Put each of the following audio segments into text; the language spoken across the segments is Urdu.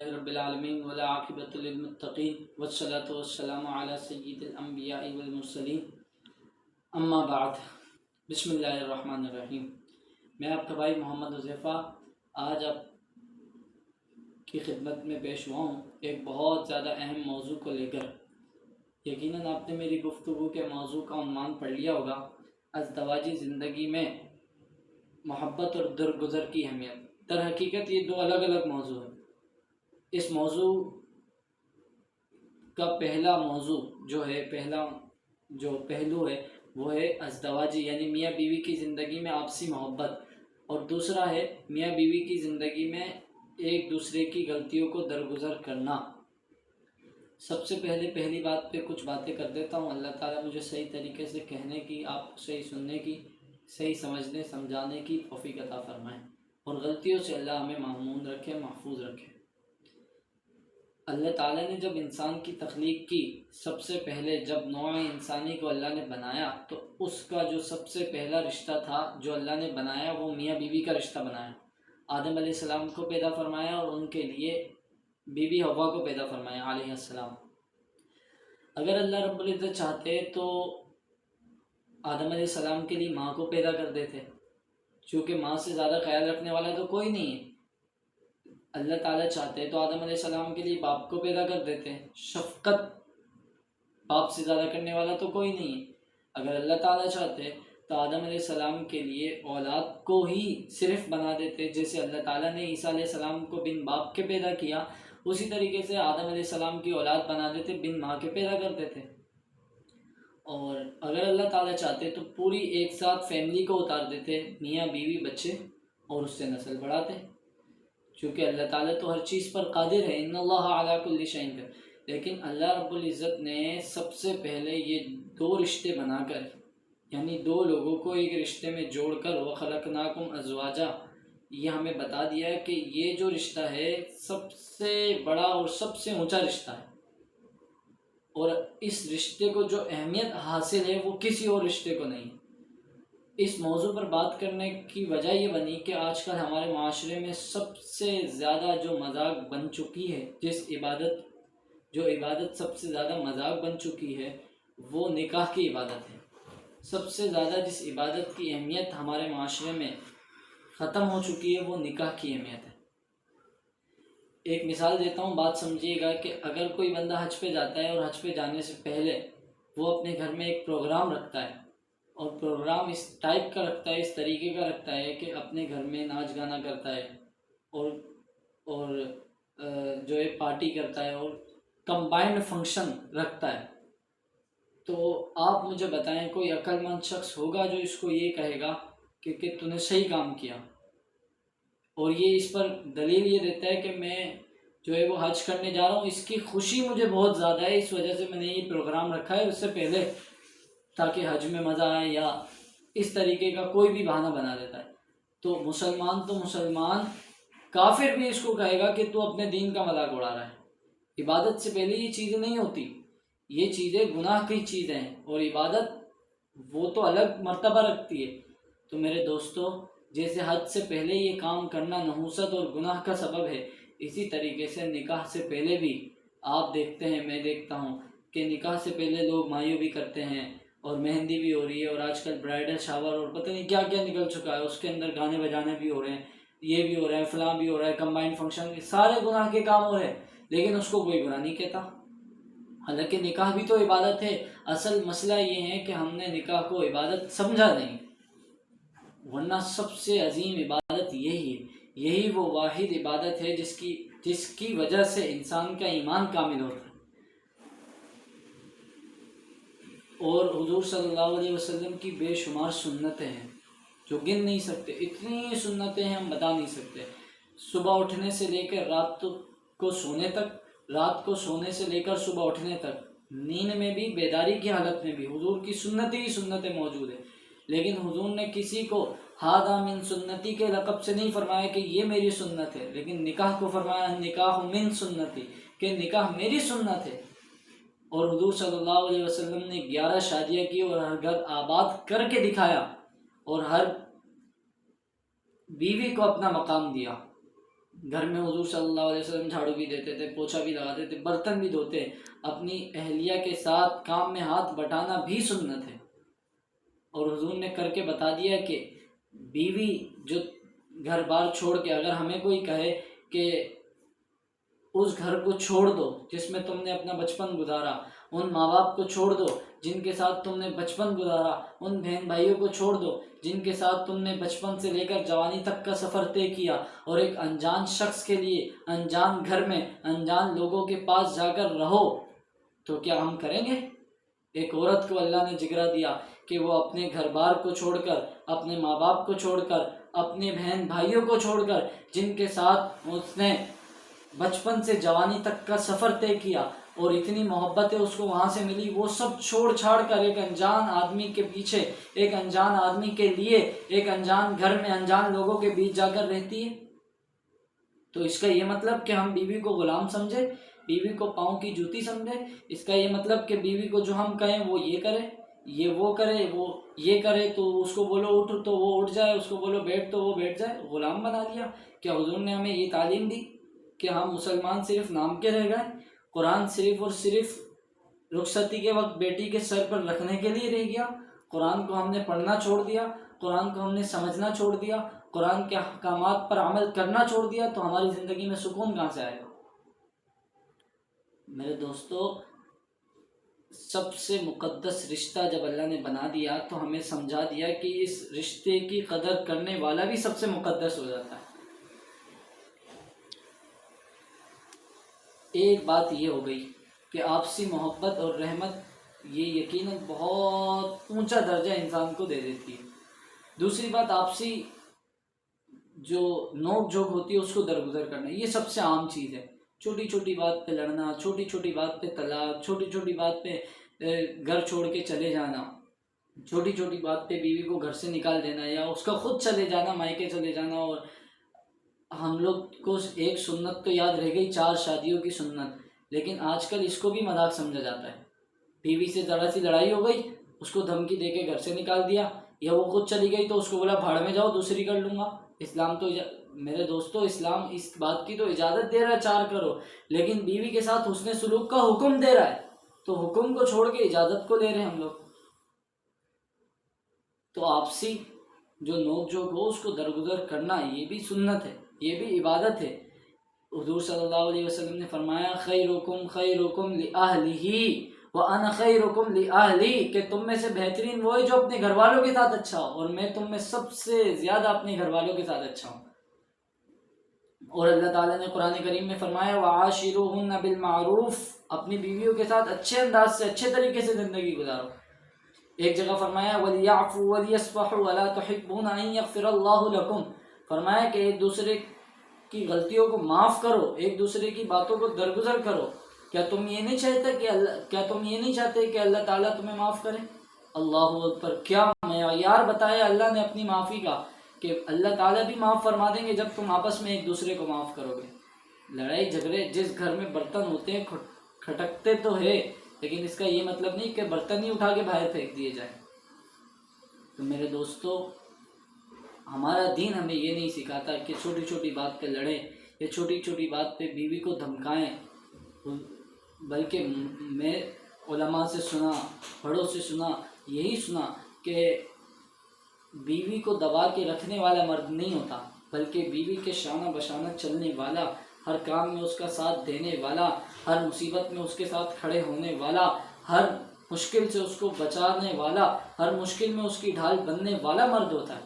رب العالمین والعاقبۃ للمتقین والصلاۃ والسلام علی سید الانبیاء والمرسلین اما بعد بسم اللہ الرحمن الرحیم۔ میں آپ کا بھائی محمد حذیفہ آج آپ کی خدمت میں پیش ہوا ہوں ایک بہت زیادہ اہم موضوع کو لے کر۔ یقیناً آپ نے میری گفتگو کے موضوع کا عنوان پڑھ لیا ہوگا، ازدواجی زندگی میں محبت اور درگزر کی اہمیت۔ در حقیقت یہ دو الگ الگ موضوع ہیں۔ اس موضوع کا پہلا موضوع پہلا پہلو ہے وہ ہے ازدواجی یعنی میاں بیوی کی زندگی میں آپسی محبت، اور دوسرا ہے میاں بیوی کی زندگی میں ایک دوسرے کی غلطیوں کو درگزر کرنا۔ سب سے پہلی بات پہ کچھ باتیں کر دیتا ہوں۔ اللہ تعالیٰ مجھے صحیح طریقے سے کہنے کی، آپ کو صحیح سننے کی، صحیح سمجھنے سمجھانے کی توفیق عطا فرمائیں، اور غلطیوں سے اللہ ہمیں معمون رکھے، محفوظ رکھے۔ اللہ تعالیٰ نے جب انسان کی تخلیق کی، سب سے پہلے جب نوع انسانی کو اللہ نے بنایا تو اس کا جو سب سے پہلا رشتہ تھا جو اللہ نے بنایا وہ میاں بیوی کا رشتہ بنایا۔ آدم علیہ السلام کو پیدا فرمایا اور ان کے لیے بی بی حوا کو پیدا فرمایا علیہ السلام۔ اگر اللہ رب العزت چاہتے تو آدم علیہ السلام کے لیے ماں کو پیدا کر دیتے، چونکہ ماں سے زیادہ خیال رکھنے والا تو کوئی نہیں ہے۔ اللہ تعالیٰ چاہتے تو آدم علیہ السلام کے لیے باپ کو پیدا کر دیتے، شفقت باپ سے زیادہ کرنے والا تو کوئی نہیں ہے۔ اگر اللہ تعالیٰ چاہتے تو آدم علیہ السلام کے لیے اولاد کو ہی صرف بنا دیتے، جیسے اللہ تعالیٰ نے عیسیٰ علیہ السلام کو بن باپ کے پیدا کیا، اسی طریقے سے آدم علیہ السلام کی اولاد بنا دیتے، بن ماں کے پیدا کر دیتے۔ اور اگر اللہ تعالیٰ چاہتے تو پوری ایک ساتھ فیملی کو اتار دیتے، میاں بیوی بچے، اور اس سے نسل بڑھاتے، چونکہ اللہ تعالیٰ تو ہر چیز پر قادر ہے، ان اللہ علی کل شیء قدیر۔ لیکن اللہ رب العزت نے سب سے پہلے یہ دو رشتے بنا کر، یعنی دو لوگوں کو ایک رشتے میں جوڑ کر وَخَلَقْنَاكُمْ أَزْوَاجًا، یہ ہمیں بتا دیا ہے کہ یہ جو رشتہ ہے سب سے بڑا اور سب سے اونچا رشتہ ہے، اور اس رشتے کو جو اہمیت حاصل ہے وہ کسی اور رشتے کو نہیں۔ اس موضوع پر بات کرنے کی وجہ یہ بنی کہ آج کل ہمارے معاشرے میں سب سے زیادہ جو مذاق بن چکی ہے، جو عبادت سب سے زیادہ مذاق بن چکی ہے وہ نکاح کی عبادت ہے۔ سب سے زیادہ جس عبادت کی اہمیت ہمارے معاشرے میں ختم ہو چکی ہے وہ نکاح کی اہمیت ہے۔ ایک مثال دیتا ہوں، بات سمجھیے گا کہ اگر کوئی بندہ حج پہ جاتا ہے اور حج پہ جانے سے پہلے وہ اپنے گھر میں ایک پروگرام رکھتا ہے، اور پروگرام اس ٹائپ کا رکھتا ہے، اس طریقے کا رکھتا ہے کہ اپنے گھر میں ناچ گانا کرتا ہے اور جو ہے پارٹی کرتا ہے اور کمبائنڈ فنکشن رکھتا ہے، تو آپ مجھے بتائیں کوئی عقل مند شخص ہوگا جو اس کو یہ کہے گا کہ تو نے صحیح کام کیا؟ اور یہ اس پر دلیل یہ دیتا ہے کہ میں جو ہے وہ حج کرنے جا رہا ہوں، اس کی خوشی مجھے بہت زیادہ ہے، اس وجہ سے میں نے یہ پروگرام رکھا ہے اس سے پہلے تاکہ حج میں مزہ آئے، یا اس طریقے کا کوئی بھی بہانہ بنا دیتا ہے۔ تو مسلمان کافر بھی اس کو کہے گا کہ تو اپنے دین کا مذاق اڑا رہا ہے۔ عبادت سے پہلے یہ چیزیں نہیں ہوتی، یہ چیزیں گناہ کی چیزیں ہیں، اور عبادت وہ تو الگ مرتبہ رکھتی ہے۔ تو میرے دوستو، جیسے حج سے پہلے یہ کام کرنا نحوست اور گناہ کا سبب ہے، اسی طریقے سے نکاح سے پہلے بھی آپ دیکھتے ہیں، میں دیکھتا ہوں کہ نکاح سے پہلے لوگ مایو بھی کرتے ہیں، اور مہندی بھی ہو رہی ہے، اور آج کل برائڈل شاور اور پتہ نہیں کیا کیا نکل چکا ہے، اس کے اندر گانے بجانے بھی ہو رہے ہیں، یہ بھی ہو رہا ہے، فلاں بھی ہو رہا ہے، کمبائنڈ فنکشن، سارے گناہ کے کام ہو رہے ہیں، لیکن اس کو کوئی برا نہیں کہتا۔ حالانکہ نکاح بھی تو عبادت ہے۔ اصل مسئلہ یہ ہے کہ ہم نے نکاح کو عبادت سمجھا نہیں، ورنہ سب سے عظیم عبادت یہی وہ واحد عبادت ہے جس کی وجہ سے انسان کا ایمان کامل ہوتا ہے۔ اور حضور صلی اللہ علیہ وسلم کی بے شمار سنتیں ہیں جو گن نہیں سکتے، اتنی سنتیں ہیں ہم بتا نہیں سکتے۔ صبح اٹھنے سے لے کر رات کو سونے تک، رات کو سونے سے لے کر صبح اٹھنے تک، نیند میں بھی، بیداری کی حالت میں بھی حضور کی سنتیں موجود ہیں۔ لیکن حضور نے کسی کو ہادہ من سنتی کے لقب سے نہیں فرمایا کہ یہ میری سنت ہے، لیکن نکاح کو فرمایا نکاح من سنتی، کہ نکاح میری سنت ہے۔ اور حضور صلی اللہ علیہ وسلم نے 11 شادیاں کی اور ہر گھر آباد کر کے دکھایا، اور ہر بیوی کو اپنا مقام دیا۔ گھر میں حضور صلی اللہ علیہ وسلم جھاڑو بھی دیتے تھے، پوچھا بھی لگاتے تھے، برتن بھی دھوتے، اپنی اہلیہ کے ساتھ کام میں ہاتھ بٹانا بھی سنت ہے۔ اور حضور نے کر کے بتا دیا کہ بیوی جو گھر بار چھوڑ کے اگر ہمیں کوئی کہے کہ اس گھر کو چھوڑ دو جس میں تم نے اپنا بچپن گزارا، ان ماں باپ کو چھوڑ دو جن کے ساتھ تم نے بچپن گزارا، ان بہن بھائیوں کو چھوڑ دو جن کے ساتھ تم نے بچپن سے لے کر جوانی تک کا سفر طے کیا، اور ایک انجان شخص کے لیے انجان گھر میں انجان لوگوں کے پاس جا کر رہو، تو کیا ہم کریں گے؟ ایک عورت کو اللہ نے جگرا دیا کہ وہ اپنے گھر بار کو چھوڑ کر، اپنے ماں باپ کو چھوڑ کر، اپنے بہن بھائیوں کو چھوڑ کر، جن کے ساتھ اس نے بچپن سے جوانی تک کا سفر طے کیا اور اتنی محبتیں اس کو وہاں سے ملی، وہ سب چھوڑ چھاڑ کر ایک انجان آدمی کے پیچھے، ایک انجان آدمی کے لیے، ایک انجان گھر میں انجان لوگوں کے بیچ جا کر رہتی ہے۔ تو اس کا یہ مطلب کہ ہم بیوی کو غلام سمجھے، بیوی کو پاؤں کی جوتی سمجھے؟ اس کا یہ مطلب کہ بیوی کو جو ہم کہیں وہ یہ کرے، یہ وہ کرے، وہ یہ کرے تو اس کو بولو اٹھ تو وہ اٹھ جائے، اس کو بولو بیٹھ تو وہ بیٹھ جائے؟ غلام بنا لیا۔ کیا حضور نے ہمیں یہ تعلیم دی کہ ہم مسلمان صرف نام کے رہ گئے؟ قرآن صرف اور صرف رخصتی کے وقت بیٹی کے سر پر رکھنے کے لیے رہ گیا؟ قرآن کو ہم نے پڑھنا چھوڑ دیا، قرآن کو ہم نے سمجھنا چھوڑ دیا، قرآن کے احکامات پر عمل کرنا چھوڑ دیا، تو ہماری زندگی میں سکون کہاں سے آئے گا؟ میرے دوستو، سب سے مقدس رشتہ جب اللہ نے بنا دیا تو ہمیں سمجھا دیا کہ اس رشتے کی قدر کرنے والا بھی سب سے مقدس ہو جاتا ہے۔ ایک بات یہ ہو گئی کہ آپسی محبت اور رحمت یہ یقیناً بہت اونچا درجہ انسان کو دے دیتی ہے۔ دوسری بات، آپسی جو نوک جھوک ہوتی ہے اس کو درگزر کرنا، یہ سب سے عام چیز ہے۔ چھوٹی چھوٹی بات پہ لڑنا، چھوٹی چھوٹی بات پہ طلاق، چھوٹی چھوٹی بات پہ گھر چھوڑ کے چلے جانا، چھوٹی چھوٹی بات پہ بیوی کو گھر سے نکال دینا یا اس کا خود چلے جانا، مائکے چلے جانا۔ اور ہم لوگ کو ایک سنت تو یاد رہ گئی، 4 شادیوں کی سنت، لیکن آج کل اس کو بھی مذاق سمجھا جاتا ہے۔ بیوی سے ذرا سی لڑائی ہو گئی، اس کو دھمکی دے کے گھر سے نکال دیا، یا وہ خود چلی گئی تو اس کو بولا بھاڑ میں جاؤ، دوسری کر لوں گا۔ اسلام تو میرے دوستو، اسلام اس بات کی تو اجازت دے رہا ہے 4 کرو، لیکن بیوی کے ساتھ حسن سلوک کا حکم دے رہا ہے، تو حکم کو چھوڑ کے اجازت کو لے رہے ہیں ہم لوگ۔ تو آپسی جو نوک جھوک ہو اس کو درگزر کرنا یہ بھی سنت ہے، یہ بھی عبادت ہے۔ حضور صلی اللہ علیہ وسلم نے فرمایا خیرکم خیرکم لأہلہ وَأَنَا خَيْرُكُمْ لِأَهْلِي، کہ تم میں سے بہترین وہ ہے جو اپنے گھر والوں کے ساتھ اچھا ہو، اور میں تم میں سب سے زیادہ اپنے گھر والوں کے ساتھ اچھا ہوں۔ اور اللہ تعالیٰ نے قرآن کریم میں فرمایا وَعَاشِرُوهُنَّ بِالْمَعْرُوفِ، اپنی بیویوں کے ساتھ اچھے انداز سے، اچھے طریقے سے زندگی گزارو۔ ایک جگہ فرمایا وَلْيَعْفُوا وَلْيَصْفَحُوا وَلَا تُحِبُّونَ أَن يَغْفِرَ اللَّهُ لَكُمْ، فرمایا کہ ایک دوسرے کی غلطیوں کو معاف کرو، ایک دوسرے کی باتوں کو درگزر کرو۔ کیا تم یہ نہیں چاہتے کہ اللہ تعالیٰ تمہیں معاف کرے؟ اللہ اکبر! کیا معیار بتایا اللہ نے اپنی معافی کا، کہ اللہ تعالیٰ بھی معاف فرما دیں گے جب تم آپس میں ایک دوسرے کو معاف کرو گے۔ لڑائی جھگڑے جس گھر میں برتن ہوتے ہیں کھٹکتے تو ہے، لیکن اس کا یہ مطلب نہیں کہ برتن ہی اٹھا کے باہر پھینک دیے جائیں۔ تو میرے دوستو، ہمارا دین ہمیں یہ نہیں سکھاتا کہ چھوٹی چھوٹی بات پہ لڑیں یا چھوٹی چھوٹی بات پہ بیوی کو دھمکائیں، بلکہ میں علماء سے سنا، بڑوں سے سنا، یہی سنا کہ بیوی کو دبا کے رکھنے والا مرد نہیں ہوتا، بلکہ بیوی کے شانہ بشانہ چلنے والا، ہر کام میں اس کا ساتھ دینے والا، ہر مصیبت میں اس کے ساتھ کھڑے ہونے والا، ہر مشکل سے اس کو بچانے والا، ہر مشکل میں اس کی ڈھال بننے والا مرد ہوتا ہے۔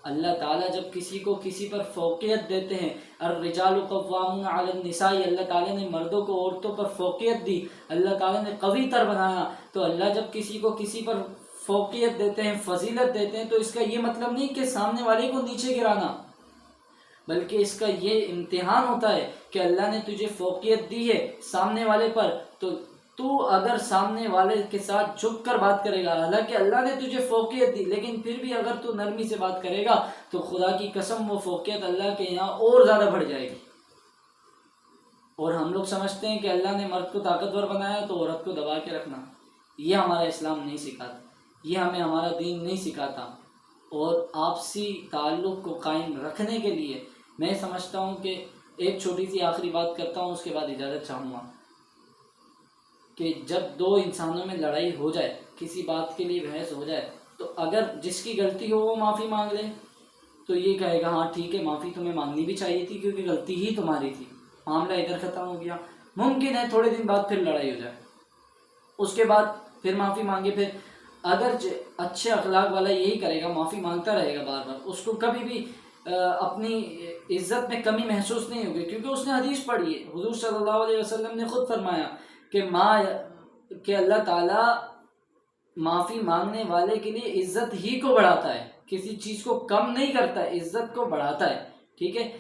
اللہ تعالیٰ جب کسی کو کسی پر فوقیت دیتے ہیں، الرجال قوامون علی النساء، اللہ تعالیٰ نے مردوں کو عورتوں پر فوقیت دی، اللہ تعالیٰ نے قوی تر بنایا، تو اللہ جب کسی کو کسی پر فوقیت دیتے ہیں، فضیلت دیتے ہیں، تو اس کا یہ مطلب نہیں کہ سامنے والے کو نیچے گرانا، بلکہ اس کا یہ امتحان ہوتا ہے کہ اللہ نے تجھے فوقیت دی ہے سامنے والے پر، تو اگر سامنے والے کے ساتھ جھک کر بات کرے گا، حالانکہ اللہ نے تجھے فوقیت دی، لیکن پھر بھی اگر تو نرمی سے بات کرے گا تو خدا کی قسم وہ فوقیت اللہ کے یہاں اور زیادہ بڑھ جائے گی۔ اور ہم لوگ سمجھتے ہیں کہ اللہ نے مرد کو طاقتور بنایا تو عورت کو دبا کے رکھنا، یہ ہمارا اسلام نہیں سکھاتا، یہ ہمیں ہمارا دین نہیں سکھاتا۔ اور آپسی تعلق کو قائم رکھنے کے لیے میں سمجھتا ہوں کہ ایک چھوٹی سی آخری بات کرتا ہوں، اس کے بعد اجازت چاہوں گا کہ جب دو انسانوں میں لڑائی ہو جائے، کسی بات کے لیے بحث ہو جائے، تو اگر جس کی غلطی ہو وہ معافی مانگ لے تو یہ کہے گا ہاں ٹھیک ہے، معافی تمہیں مانگنی بھی چاہیے تھی کیونکہ غلطی ہی تمہاری تھی، معاملہ ادھر ختم ہو گیا۔ ممکن ہے تھوڑے دن بعد پھر لڑائی ہو جائے، اس کے بعد پھر معافی مانگے، پھر اگر اچھے اخلاق والا یہی کرے گا، معافی مانگتا رہے گا بار بار، اس کو کبھی بھی اپنی عزت میں کمی محسوس نہیں ہوگی، کیونکہ اس نے حدیث پڑھی ہے، حضور صلی اللہ علیہ وسلم نے خود فرمایا کہ اللہ تعالیٰ معافی مانگنے والے کے لیے عزت ہی کو بڑھاتا ہے، کسی چیز کو کم نہیں کرتا ہے، عزت کو بڑھاتا ہے۔ ٹھیک ہے،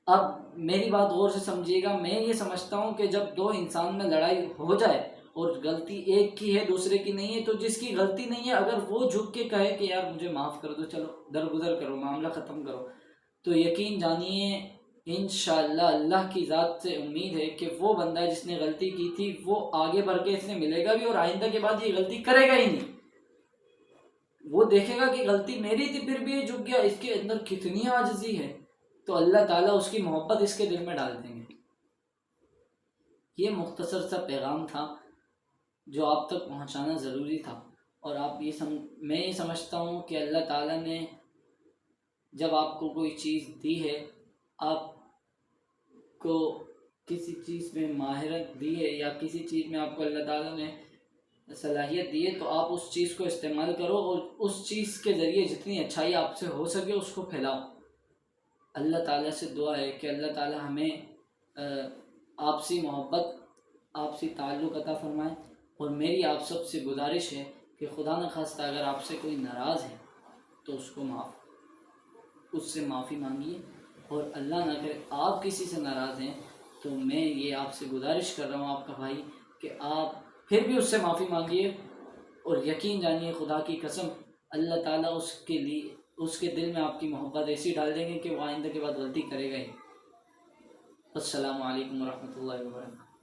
اب میری بات غور سے سمجھیے گا، میں یہ سمجھتا ہوں کہ جب دو انسان میں لڑائی ہو جائے اور غلطی ایک کی ہے دوسرے کی نہیں ہے، تو جس کی غلطی نہیں ہے اگر وہ جھک کے کہے کہ یار مجھے معاف کر دو، چلو درگزر کرو، معاملہ ختم کرو، تو یقین جانیے انشاءاللہ اللہ کی ذات سے امید ہے کہ وہ بندہ جس نے غلطی کی تھی وہ آگے بڑھ کے اس نے ملے گا بھی، اور آئندہ کے بعد یہ غلطی کرے گا ہی نہیں۔ وہ دیکھے گا کہ غلطی میری تھی پھر بھی یہ جھک گیا، اس کے اندر کتنی عاجزی ہے، تو اللہ تعالیٰ اس کی محبت اس کے دل میں ڈال دیں گے۔ یہ مختصر سا پیغام تھا جو آپ تک پہنچانا ضروری تھا، اور میں یہ سمجھتا ہوں کہ اللہ تعالیٰ نے جب آپ کو کوئی چیز دی ہے، آپ کو کسی چیز میں ماہرت دی ہے یا کسی چیز میں آپ کو اللہ تعالیٰ نے صلاحیت دی ہے، تو آپ اس چیز کو استعمال کرو اور اس چیز کے ذریعے جتنی اچھائی آپ سے ہو سکے اس کو پھیلاؤ۔ اللہ تعالیٰ سے دعا ہے کہ اللہ تعالیٰ ہمیں آپسی محبت، آپسی تعلق عطا فرمائے، اور میری آپ سب سے گزارش ہے کہ خدا نخواستہ اگر آپ سے کوئی ناراض ہے تو اس سے معافی مانگیے، اور اللہ نہ کرے آپ کسی سے ناراض ہیں تو میں یہ آپ سے گزارش کر رہا ہوں آپ کا بھائی کہ آپ پھر بھی اس سے معافی مانگیے، اور یقین جانیے خدا کی قسم اللہ تعالیٰ اس کے دل میں آپ کی محبت ایسی ڈال دیں گے کہ وہ آئندہ کے بعد غلطی کرے گا ہی۔ السلام علیکم ورحمۃ اللہ وبرکاتہ۔